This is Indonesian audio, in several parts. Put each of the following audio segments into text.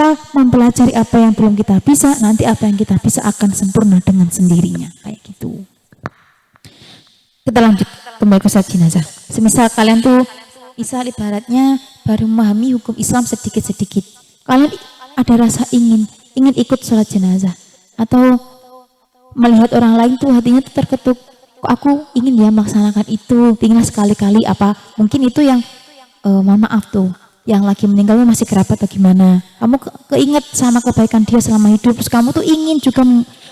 kita mempelajari apa yang belum kita bisa, nanti apa yang kita bisa akan sempurna dengan sendirinya, kayak gitu. Kita lanjut kembali ke sholat jenazah. Semisal kalian tuh misal ibaratnya baru memahami hukum Islam sedikit-sedikit, kalian ada rasa ingin ikut sholat jenazah, atau melihat orang lain tuh hatinya tuh terketuk, kok aku ingin ya melaksanakan itu, ingin sekali-kali apa, mungkin itu yang mohon maaf tuh, yang lagi meninggal masih kerabat atau gimana, kamu keinget sama kebaikan dia selama hidup, terus kamu tuh ingin juga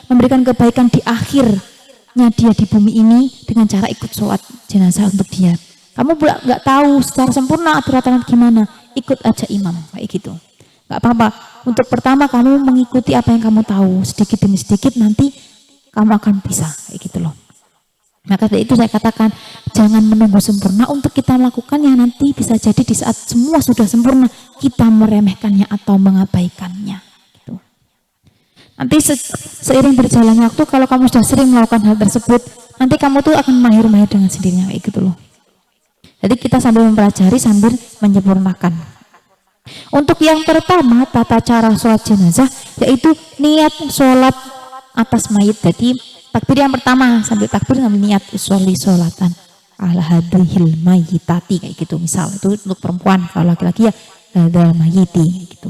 memberikan kebaikan di akhirnya dia di bumi ini dengan cara ikut sholat jenazah untuk dia. Kamu pula nggak tahu secara sempurna aturan gimana, ikut aja imam kayak gitu, nggak apa-apa. Untuk pertama kamu mengikuti apa yang kamu tahu, sedikit demi sedikit nanti kamu akan bisa kayak gitu loh. Maka dari itu saya katakan jangan menunggu sempurna untuk kita melakukan yang nanti bisa jadi di saat semua sudah sempurna kita meremehkannya atau mengabaikannya gitu. Nanti seiring berjalannya waktu, kalau kamu sudah sering melakukan hal tersebut, nanti kamu tuh akan mahir-mahir dengan sendirinya kayak gitu loh. Jadi kita sambil mempelajari sambil menyempurnakan. Untuk yang pertama tata cara sholat jenazah yaitu niat sholat atas mayit. Jadi takbir yang pertama sambil takbir sambil niat usolli sholatan ala hadhil mayyitati kayak gitu. Misal itu untuk perempuan, kalau laki-laki ya hadal mayyiti kayak gitu.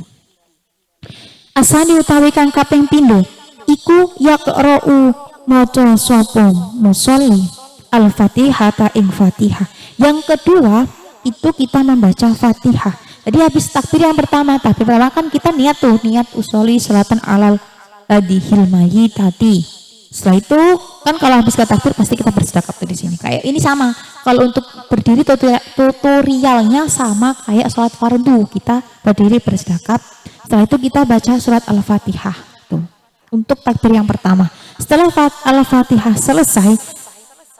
Asani utawi kang kaping pindho iku yaqra'u maca sapa musolli al-Fatihah ing Fatihah. Yang kedua itu kita membaca Fatihah. Jadi habis takbir yang pertama, takbir pertama kan kita niat tuh, niat usolli sholatan alal hadhil mayyitati. Setelah itu kan kalau habis takbir pasti kita bersedekap di sini. Kayak ini sama. Kalau untuk berdiri tutorialnya sama kayak sholat fardu, kita berdiri bersedekap. Setelah itu kita baca surat Al-Fatihah tuh. Untuk takbir yang pertama. Setelah Al-Fatihah selesai,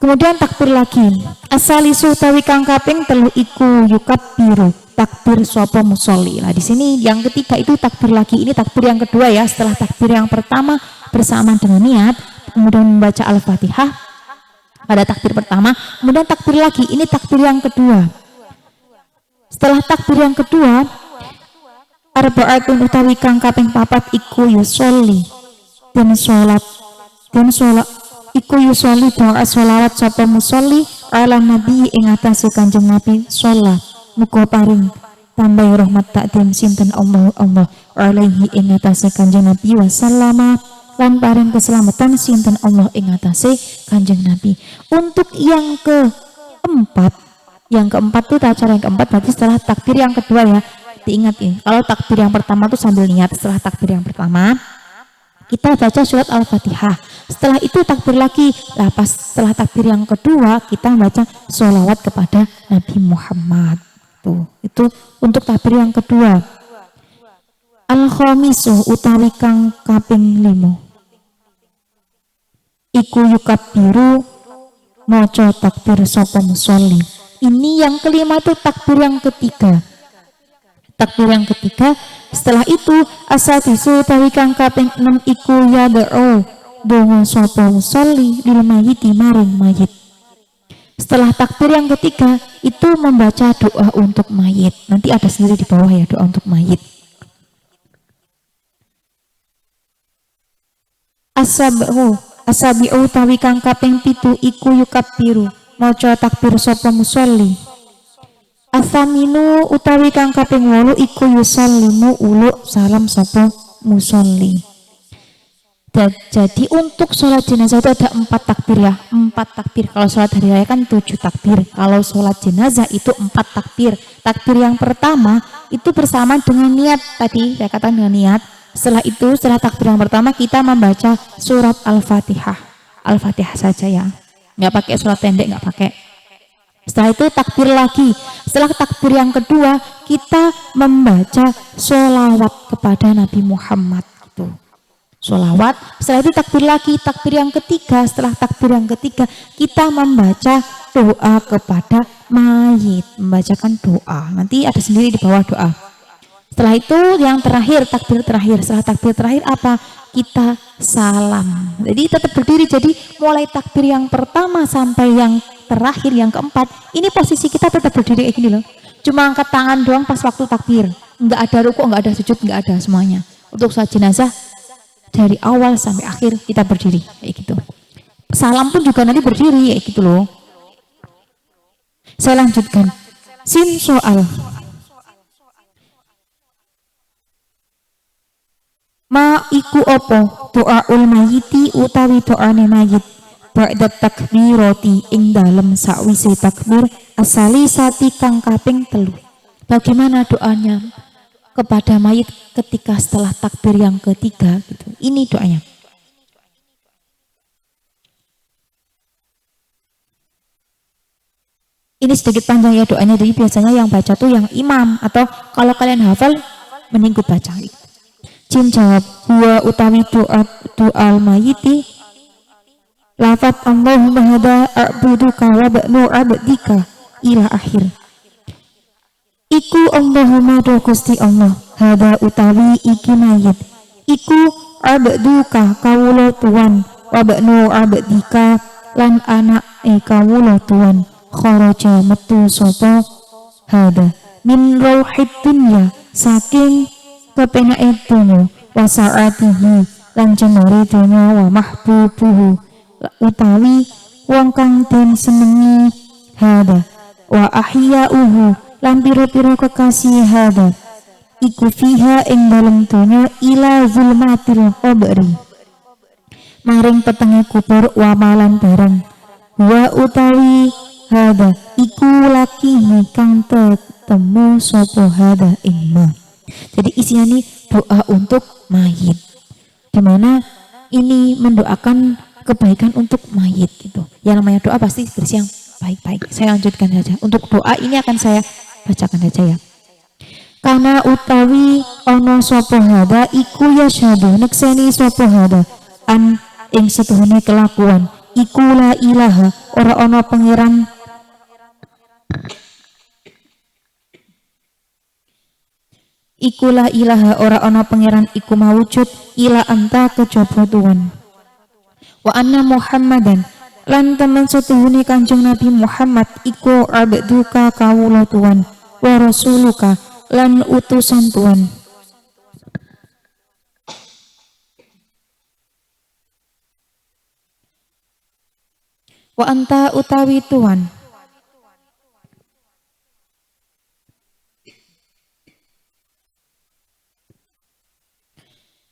kemudian takbir lagi. Asalisu tawi kang kaping telu iku yukabbiru, takbir sapa musolli. Nah di sini yang ketiga itu takbir lagi. Ini takbir yang kedua ya. Setelah takbir yang pertama bersamaan dengan niat, kemudian membaca Al-Fatihah pada takbir pertama, kemudian takbir lagi, ini takbir yang kedua. Setelah takbir yang kedua, arba'atun utawi kang kaping papat iku yusolli dan sholat iku yusolli doa sholawat sapa musolli ala nabi ing atase Kanjeng Nabi sholat muga paring tambah rahmat takdim sinten Allah alaihi ing atase Kanjeng Nabi wasallama lan paring keselamatan sinten Allah ing atase Kanjeng Nabi. Untuk yang keempat tuh cara yang keempat berarti setelah takbir yang kedua ya. Diingat ya, kalau takbir yang pertama tuh sambil niat, setelah takbir yang pertama kita baca surat Al-Fatihah. Setelah itu takbir lagi. Lah pas setelah takbir yang kedua kita membaca sholawat kepada Nabi Muhammad. Tuh, itu untuk takbir yang kedua. Al-khamisu utawi kang kaping 5 iku yukabbiru maca takbir sapa musolli. Ini yang kelima itu takbir yang ketiga. Takbir yang ketiga, setelah itu asadisu utawi kang kaping 6 iku yad'u donga sapa musolli lil mayyiti maring mayit. Setelah takbir yang ketiga itu membaca doa untuk mayit. Nanti ada sendiri di bawah ya doa untuk mayit. Asabi'u tawi kang kaping 7 iku yukabbiru maca takbir sapa musolli. Asaminu utawi kang kaping 8 iku yusallimu uluk salam sapa musolli. Jadi untuk sholat jenazah itu ada 4 takbir ya, 4 takbir. Kalau sholat hari raya kan 7 takbir. Kalau sholat jenazah itu 4 takbir. Takbir yang pertama itu bersama dengan niat tadi saya katakan dengan niat. Setelah itu, setelah takbir yang pertama kita membaca surat Al-Fatihah. Al-Fatihah saja ya, nggak pakai surat pendek, nggak pakai. Setelah itu takbir lagi. Setelah takbir yang kedua kita membaca sholawat kepada Nabi Muhammad gitu. Sholawat. Setelah itu takbir lagi. Takbir yang ketiga. Setelah takbir yang ketiga kita membaca doa kepada mayit, membacakan doa. Nanti ada sendiri di bawah doa. Setelah itu yang terakhir, takbir terakhir. Setelah takbir terakhir apa? Kita salam. Jadi tetap berdiri. Jadi mulai takbir yang pertama sampai yang terakhir yang keempat, ini posisi kita tetap berdiri kayak gini loh. Cuma angkat tangan doang pas waktu takbir. Enggak ada rukuk, enggak ada sujud, enggak ada semuanya. Untuk sholat jenazah dari awal sampai akhir kita berdiri kayak gitu. Salam pun juga nanti berdiri kayak gitu loh. Saya lanjutkan. Sin soal. Ma iku opo doaul mayiti utawi doane mayit ba'da takbirati ing dalem sakwise takbir asali sati kang kaping 3. Bagaimana doanya kepada mayit ketika setelah takbir yang ketiga gitu. Ini doanya. Ini sedikit panjang ya doanya, jadi biasanya yang baca tuh yang imam, atau kalau kalian hafal mending baca. Jin jawab, huwa utawi doa mayiti lafat Allahumma hada a'buduka wa ba'nu abdika ila akhir. Iku Allahumma do Gusti Allah, hada utawi iki mayit, iku abduka kawula tuan, wa ba'nu abdika lan anak kawula tuan, kharaja metu sapa hada min rauhid dunya saking kepenake donya wa sa'atihi lan cemare donya wa mahbubuhu utawi wong kang den senengi hada wa ahya'uhu lan pira-pira kekasih hada iku fiha ing dalem donya ila zulmatil qabri maring petenge kubur wa malan bareng wa utawi hada iku lakihi kang tetemu sapa hada ing ma. Jadi isinya nih doa untuk mayit, dimana ini mendoakan kebaikan untuk mayit gitu. Yang namanya doa pasti berisi yang baik-baik. Saya lanjutkan saja. Untuk doa ini akan saya bacakan saja ya. Karena utawi ono sapa hada iku yasyhadu nekseni sapa hada an ing setuhune kelakuan iku la ilaha ora ono pangeran iku la ilaha ora ana pangeran iku mawujud ila anta kejaba Tuhan. Wa anna Muhammadan lan temen setuhune Kanjeng Nabi Muhammad iku abduka kawula Tuhan wa rasuluka lan utusan Tuhan. Wa anta utawi Tuhan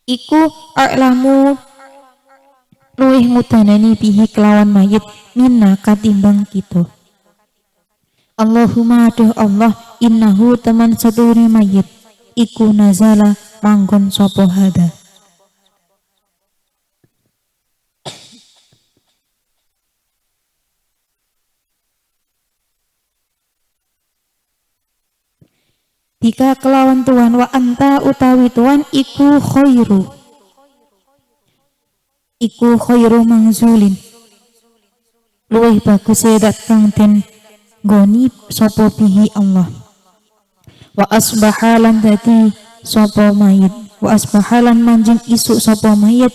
iku a'lamu luwih mudanani bihi kelawan mayit minna katimbang kita. Allahumma aduh Allah innahu teman sedune mayit iku nazala manggon sapa hada. Bika kelawan Tuhan wa anta utawi Tuhan iku khairu mangzulin luwih bagus dat kang den goni sapa bihi Allah wa asbahalan dadi sapa mayit wa asbahalan manjing isuk sapa mayit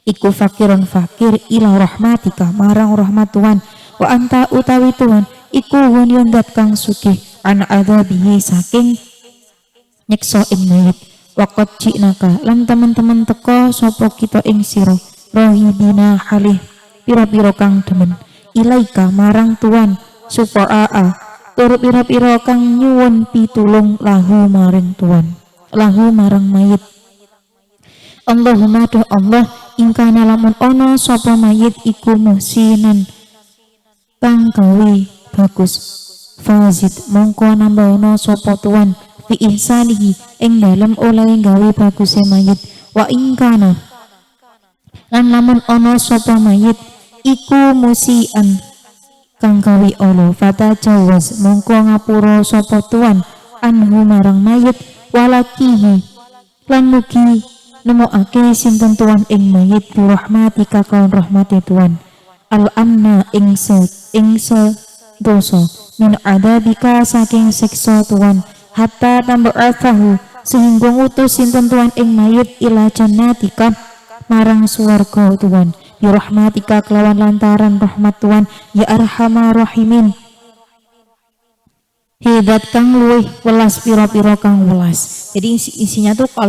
iku fakirun fakir ila rahmatika marang rahmat Tuhan wa anta utawi Tuhan iku wuniun dat kang sugih an adzabihi saking nyekso ing mayit waqad jinaka lan teman-teman teko sapa kita ing sira rohibina halih pira-pira kang demen ilaika marang Tuhan sufa'a tur pira-pira kang nyuwun pitulung lahu maring Tuhan lahu marang mayit. Allahumma doa Allah ingkana lamun ono sapa mayit iku muhsinan kang gawe bagus fazid mongko nambahono sapa Tuhan fi ihsanihi ing dalem oleh gawe baguse mayit wa ingkana lan lamun ana sapa mayit iku musian kang gawe ala fata jawaz mongko ngapura sapa Tuhan anhu marang mayit walakihi lan mugi nemokake sinten Tuhan ing mayit bi rahmatika kaun rahmati Tuhan al anna ing dosa min adabika saking siksa Tuhan hatta tamba'athahu sehingga ngutus sinten Tuhan ing mayit ila jannatika marang swarga Tuhan bi rahmatika kelawan lantaran rahmat Tuhan ya arhamar rahimin hidat kang luwih welas piro-piro kang welas. Jadi isinya tuh kalau